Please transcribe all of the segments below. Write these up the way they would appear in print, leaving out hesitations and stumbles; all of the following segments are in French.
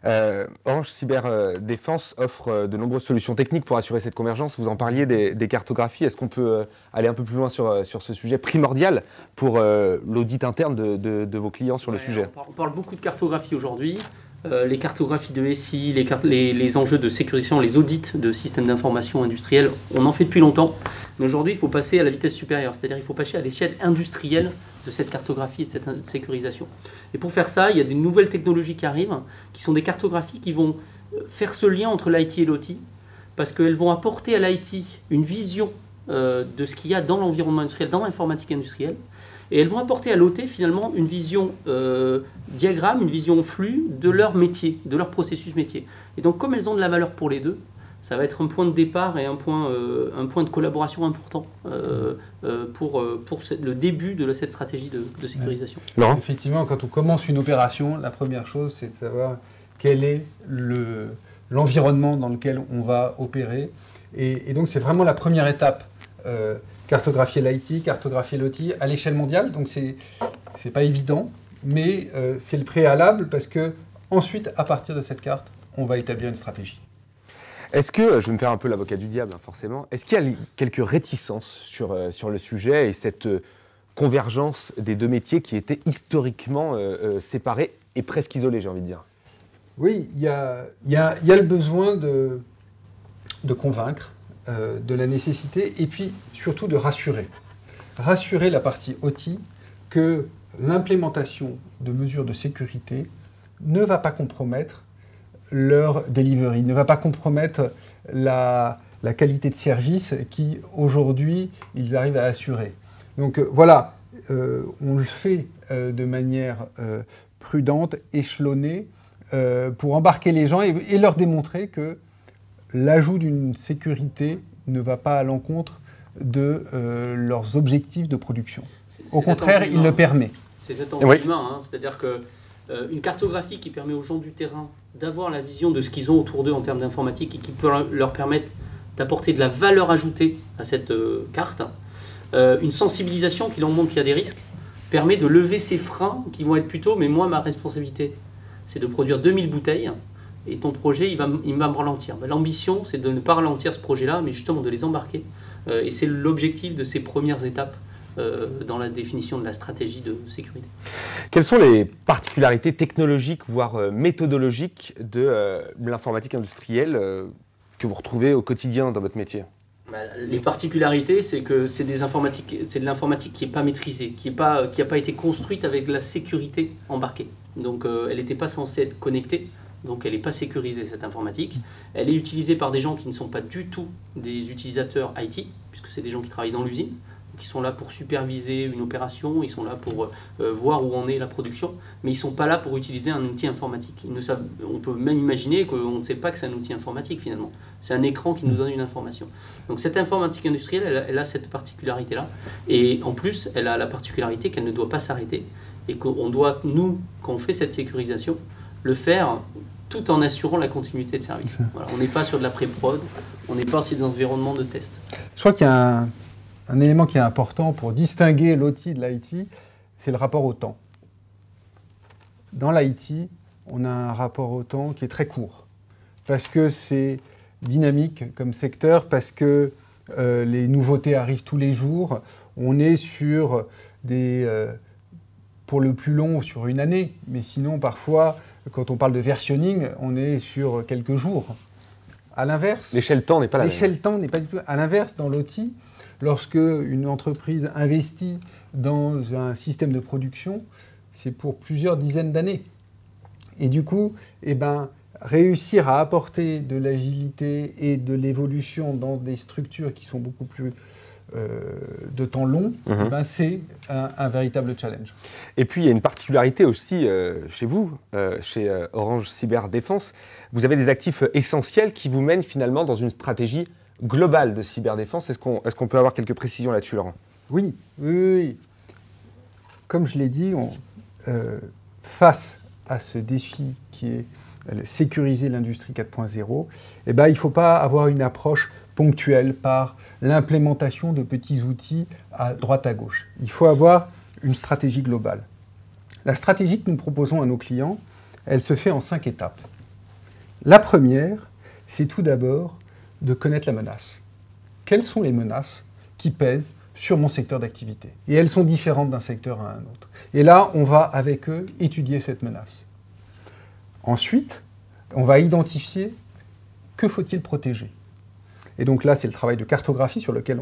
Orange Cyberdéfense offre de nombreuses solutions techniques pour assurer cette convergence. Vous en parliez des cartographies. Est-ce qu'on peut aller un peu plus loin sur ce sujet primordial pour l'audit interne de vos clients sur le sujet? On parle beaucoup de cartographie aujourd'hui. Les cartographies de SI, les enjeux de sécurisation, les audits de systèmes d'information industriels, on en fait depuis longtemps. Mais aujourd'hui, il faut passer à la vitesse supérieure, c'est-à-dire il faut passer à l'échelle industrielle de cette cartographie et de cette sécurisation. Et pour faire ça, il y a des nouvelles technologies qui arrivent, qui sont des cartographies qui vont faire ce lien entre l'IT et l'OT, parce qu'elles vont apporter à l'IT une vision de ce qu'il y a dans l'environnement industriel, dans l'informatique industrielle. Et elles vont apporter à l'OT finalement une vision diagramme, une vision flux de leur métier, de leur processus métier. Et donc comme elles ont de la valeur pour les deux, ça va être un point de départ et un point de collaboration important pour le début de cette stratégie de sécurisation. Laurent ? Effectivement, quand on commence une opération, la première chose c'est de savoir quel est l'environnement dans lequel on va opérer. Et donc c'est vraiment la première étape. Cartographier l'IT, cartographier l'OT à l'échelle mondiale, donc c'est pas évident, mais c'est le préalable parce que ensuite, à partir de cette carte, on va établir une stratégie. Est-ce que, je vais me faire un peu l'avocat du diable, hein, forcément, est-ce qu'il y a quelques réticences sur le sujet et cette convergence des deux métiers qui étaient historiquement séparés et presque isolés, j'ai envie de dire? Oui, il y a le besoin de convaincre, de la nécessité et puis surtout de rassurer. Rassurer la partie OT que l'implémentation de mesures de sécurité ne va pas compromettre leur delivery, ne va pas compromettre la qualité de service qui aujourd'hui ils arrivent à assurer. Donc voilà, on le fait de manière prudente, échelonnée, pour embarquer les gens et leur démontrer que l'ajout d'une sécurité ne va pas à l'encontre de leurs objectifs de production. Au contraire, il le permet. C'est cet angle humain, hein. C'est-à-dire qu'une cartographie qui permet aux gens du terrain d'avoir la vision de ce qu'ils ont autour d'eux en termes d'informatique et qui peut leur permettre d'apporter de la valeur ajoutée à cette carte, une sensibilisation qui leur montre qu'il y a des risques, permet de lever ces freins qui vont être plutôt, mais moi, ma responsabilité, c'est de produire 2000 bouteilles. Et ton projet, il va me ralentir. L'ambition, c'est de ne pas ralentir ce projet-là, mais justement de les embarquer. Et c'est l'objectif de ces premières étapes dans la définition de la stratégie de sécurité. Quelles sont les particularités technologiques, voire méthodologiques de l'informatique industrielle que vous retrouvez au quotidien dans votre métier? Les particularités, c'est que c'est de l'informatique qui n'est pas maîtrisée, qui n'a pas été construite avec de la sécurité embarquée. Donc elle n'était pas censée être connectée. Donc elle n'est pas sécurisée, cette informatique. Elle est utilisée par des gens qui ne sont pas du tout des utilisateurs IT, puisque c'est des gens qui travaillent dans l'usine, qui sont là pour superviser une opération, ils sont là pour voir où en est la production, mais ils ne sont pas là pour utiliser un outil informatique. On peut même imaginer qu'on ne sait pas que c'est un outil informatique finalement. C'est un écran qui nous donne une information. Donc cette informatique industrielle, elle a cette particularité-là. Et en plus, elle a la particularité qu'elle ne doit pas s'arrêter et qu'on doit, nous, quand on fait cette sécurisation, le faire tout en assurant la continuité de service. Voilà, on n'est pas sur de la pré-prod, on n'est pas sur des environnements de test. Je crois qu'il y a un élément qui est important pour distinguer l'OT de l'IT, c'est le rapport au temps. Dans l'IT, on a un rapport au temps qui est très court, parce que c'est dynamique comme secteur, parce que les nouveautés arrivent tous les jours. On est sur pour le plus long, sur une année, mais sinon parfois, quand on parle de versionning, on est sur quelques jours. À l'inverse, l'échelle temps n'est pas la même. L'échelle temps n'est pas du tout. À l'inverse, dans l'OT, lorsque une entreprise investit dans un système de production, c'est pour plusieurs dizaines d'années. Et du coup, réussir à apporter de l'agilité et de l'évolution dans des structures qui sont beaucoup plus de temps long, c'est un véritable challenge. Et puis, il y a une particularité aussi chez vous, chez Orange Cyberdéfense. Vous avez des actifs essentiels qui vous mènent finalement dans une stratégie globale de cyberdéfense. Est-ce qu'on peut avoir quelques précisions là-dessus, Laurent? Oui. Comme je l'ai dit, face à ce défi qui est sécuriser l'industrie 4.0, il ne faut pas avoir une approche ponctuelle par l'implémentation de petits outils à droite à gauche. Il faut avoir une stratégie globale. La stratégie que nous proposons à nos clients, elle se fait en 5 étapes. La première, c'est tout d'abord de connaître la menace. Quelles sont les menaces qui pèsent sur mon secteur d'activité? Et elles sont différentes d'un secteur à un autre. Et là, on va avec eux étudier cette menace. Ensuite, on va identifier que faut-il protéger. Et donc là, c'est le travail de cartographie sur lequel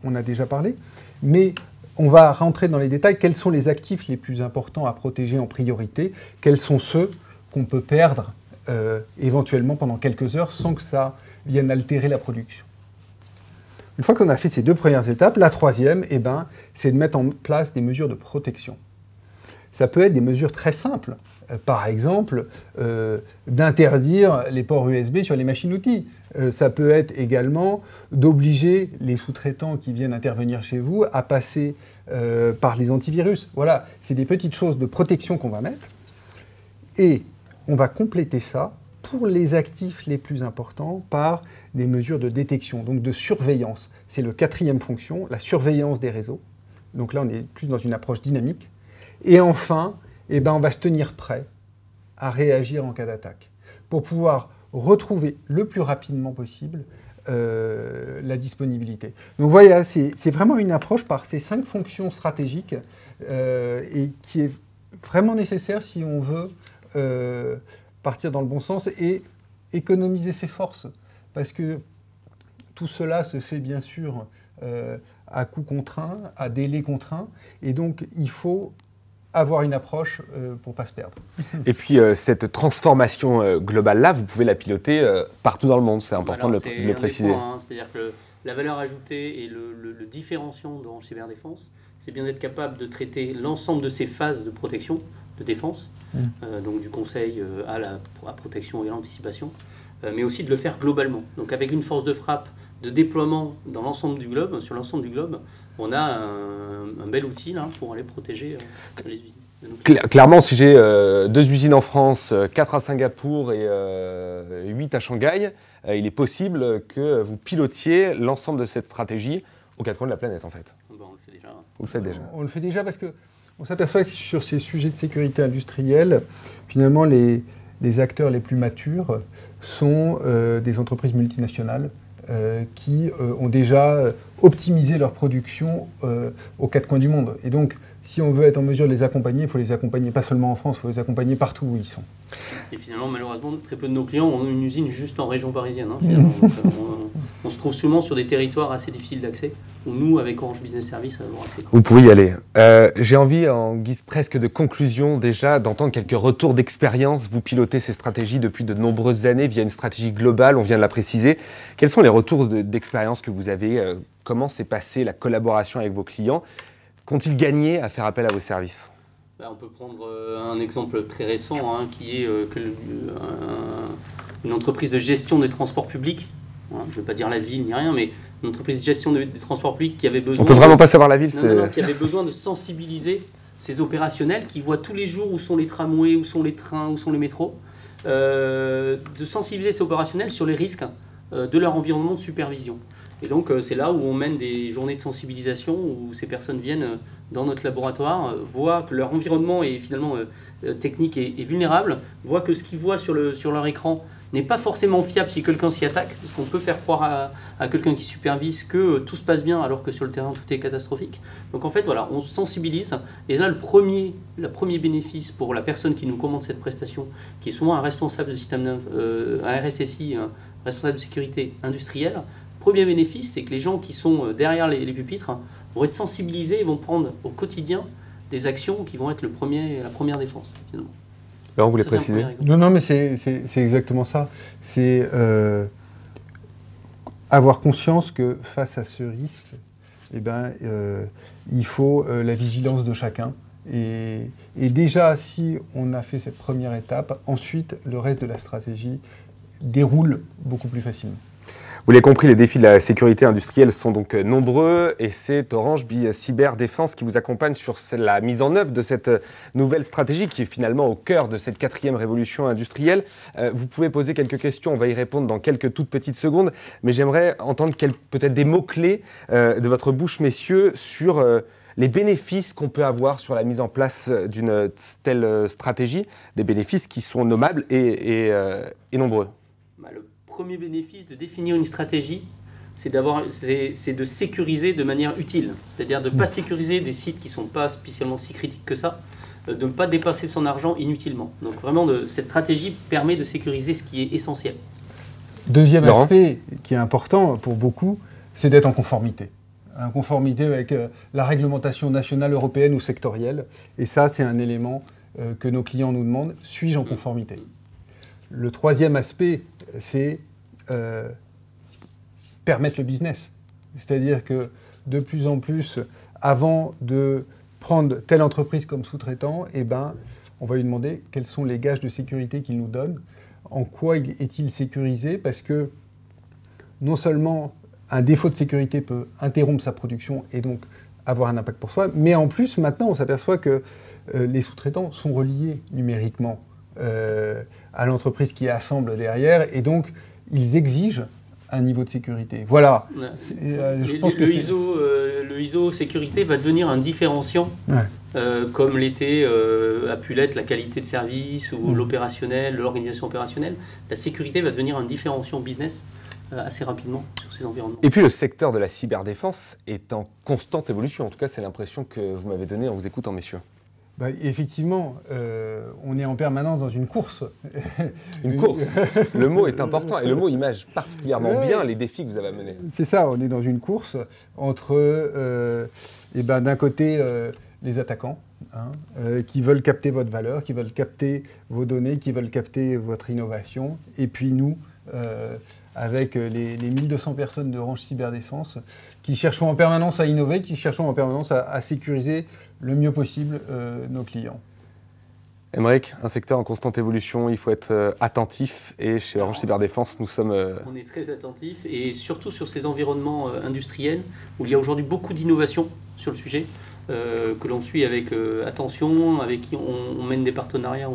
on a déjà parlé. Mais on va rentrer dans les détails. Quels sont les actifs les plus importants à protéger en priorité? Quels sont ceux qu'on peut perdre éventuellement pendant quelques heures sans que ça vienne altérer la production? Une fois qu'on a fait ces deux premières étapes, la troisième, c'est de mettre en place des mesures de protection. Ça peut être des mesures très simples. Par exemple, d'interdire les ports USB sur les machines-outils. Ça peut être également d'obliger les sous-traitants qui viennent intervenir chez vous à passer par les antivirus. Voilà, c'est des petites choses de protection qu'on va mettre. Et on va compléter ça pour les actifs les plus importants par des mesures de détection, donc de surveillance. C'est le quatrième fonction, la surveillance des réseaux. Donc là, on est plus dans une approche dynamique. Et enfin, on va se tenir prêt à réagir en cas d'attaque pour pouvoir retrouver le plus rapidement possible la disponibilité. Donc voilà, c'est vraiment une approche par ces 5 fonctions stratégiques et qui est vraiment nécessaire si on veut partir dans le bon sens et économiser ses forces. Parce que tout cela se fait bien sûr à coût contraint, à délai contraint, et donc il faut avoir une approche pour ne pas se perdre. Et puis cette transformation globale-là, vous pouvez la piloter partout dans le monde, c'est important de le préciser. C'est-à-dire que la valeur ajoutée et le différenciant d'Orange Cyberdéfense, c'est bien d'être capable de traiter l'ensemble de ces phases de protection, de défense, donc du conseil à la protection et à l'anticipation, mais aussi de le faire globalement. Donc avec une force de frappe de déploiement dans l'ensemble du globe, sur l'ensemble du globe, on a un bel outil là, pour aller protéger les usines. Clairement, si j'ai 2 usines en France, 4 à Singapour et 8 à Shanghai, il est possible que vous pilotiez l'ensemble de cette stratégie aux 4 coins de la planète en fait. Bon, on le fait déjà. Vous le faites déjà. On le fait déjà parce qu'on s'aperçoit que sur ces sujets de sécurité industrielle, finalement les acteurs les plus matures sont des entreprises multinationales qui ont déjà optimisé leur production aux 4 coins du monde. Et donc, si on veut être en mesure de les accompagner, il faut les accompagner pas seulement en France, il faut les accompagner partout où ils sont. Et finalement, malheureusement, très peu de nos clients ont une usine juste en région parisienne. Donc, on se trouve souvent sur des territoires assez difficiles d'accès, où nous, avec Orange Business Service, avons accès. Vous pouvez y aller. J'ai envie, en guise presque de conclusion déjà, d'entendre quelques retours d'expérience. Vous pilotez ces stratégies depuis de nombreuses années via une stratégie globale, on vient de la préciser. Quels sont les retours d'expérience que vous avez? Comment s'est passée la collaboration avec vos clients? Qu'ont-ils gagné à faire appel à vos services? On peut prendre un exemple très récent, qui est une entreprise de gestion des transports publics. Je ne vais pas dire la ville ni rien, mais une entreprise de gestion des transports publics qui avait besoin... On peut vraiment pas savoir la ville, qui avait besoin de sensibiliser ses opérationnels, qui voient tous les jours où sont les tramways, où sont les trains, où sont les métros, de sensibiliser ces opérationnels sur les risques de leur environnement de supervision. Et donc, c'est là où on mène des journées de sensibilisation, où ces personnes viennent dans notre laboratoire, voient que leur environnement est finalement technique et vulnérable, voient que ce qu'ils voient sur leur écran n'est pas forcément fiable si quelqu'un s'y attaque, parce qu'on peut faire croire à quelqu'un qui supervise que tout se passe bien, alors que sur le terrain, tout est catastrophique. Donc en fait, voilà, on se sensibilise. Et là, le premier bénéfice pour la personne qui nous commande cette prestation, qui est souvent un responsable de système, un RSSI, un responsable de sécurité industrielle, premier bénéfice, c'est que les gens qui sont derrière les pupitres vont être sensibilisés et vont prendre au quotidien des actions qui vont être la première défense, finalement. Alors, vous voulez préciser? Non, mais c'est exactement ça. C'est avoir conscience que face à ce risque, il faut la vigilance de chacun. Et déjà, si on a fait cette première étape, ensuite, le reste de la stratégie déroule beaucoup plus facilement. Vous l'avez compris, les défis de la sécurité industrielle sont donc nombreux et c'est Orange Cyberdéfense qui vous accompagne sur la mise en œuvre de cette nouvelle stratégie qui est finalement au cœur de cette 4e révolution industrielle. Vous pouvez poser quelques questions, on va y répondre dans quelques toutes petites secondes, mais j'aimerais entendre peut-être des mots-clés de votre bouche, messieurs, sur les bénéfices qu'on peut avoir sur la mise en place d'une telle stratégie, des bénéfices qui sont nommables et nombreux. Le premier bénéfice de définir une stratégie, c'est de sécuriser de manière utile. C'est-à-dire de ne pas sécuriser des sites qui ne sont pas spécialement si critiques que ça, de ne pas dépasser son argent inutilement. Donc vraiment, cette stratégie permet de sécuriser ce qui est essentiel. Deuxième aspect qui est important pour beaucoup, c'est d'être en conformité. En conformité avec la réglementation nationale, européenne ou sectorielle. Et ça, c'est un élément que nos clients nous demandent. Suis-je en conformité ? Le troisième aspect, c'est permettre le business. C'est-à-dire que de plus en plus, avant de prendre telle entreprise comme sous-traitant, on va lui demander quels sont les gages de sécurité qu'il nous donne, en quoi est-il sécurisé, parce que non seulement un défaut de sécurité peut interrompre sa production et donc avoir un impact pour soi, mais en plus, maintenant, on s'aperçoit que les sous-traitants sont reliés numériquement à l'entreprise qui assemble derrière, et donc ils exigent un niveau de sécurité. Voilà. Je pense que le ISO sécurité va devenir un différenciant, comme l'était a pu l'être la qualité de service ou l'opérationnel, l'organisation opérationnelle. La sécurité va devenir un différenciant business assez rapidement sur ces environnements. Et puis le secteur de la cyberdéfense est en constante évolution. En tout cas, c'est l'impression que vous m'avez donnée en vous écoutant, messieurs. Effectivement, on est en permanence dans une course. Une course. Le mot est important et le mot image particulièrement bien les défis que vous avez à mener. C'est ça, on est dans une course entre, d'un côté, les attaquants qui veulent capter votre valeur, qui veulent capter vos données, qui veulent capter votre innovation, et puis nous, avec les 1200 personnes d'Orange Cyberdéfense, qui cherchons en permanence à innover, qui cherchons en permanence à sécuriser le mieux possible nos clients. Aymeric, un secteur en constante évolution, il faut être attentif, et chez Orange Cyberdéfense, nous sommes... On est très attentifs, et surtout sur ces environnements industriels, où il y a aujourd'hui beaucoup d'innovation sur le sujet, que l'on suit avec attention, avec qui on mène des partenariats.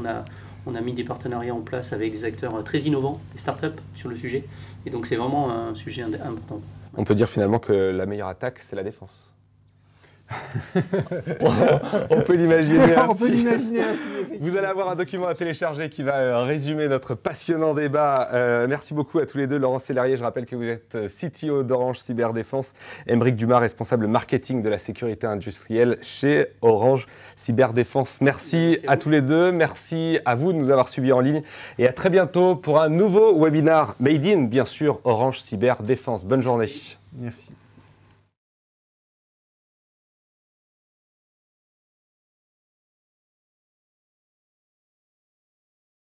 On a mis des partenariats en place avec des acteurs très innovants, des startups sur le sujet, et donc c'est vraiment un sujet important. On peut dire finalement que la meilleure attaque, c'est la défense. On peut l'imaginer ainsi. On peut l'imaginer ainsi. Vous allez avoir un document à télécharger qui va résumer notre passionnant débat. Merci beaucoup à tous les deux. Laurent Sellerier, je rappelle que vous êtes CTO d'Orange Cyberdéfense. Aymeric Dumas, responsable marketing de la sécurité industrielle chez Orange Cyberdéfense. Merci à tous les deux. Merci à vous de nous avoir suivis en ligne. Et à très bientôt pour un nouveau webinar Made in, bien sûr, Orange Cyberdéfense. Bonne journée. Merci.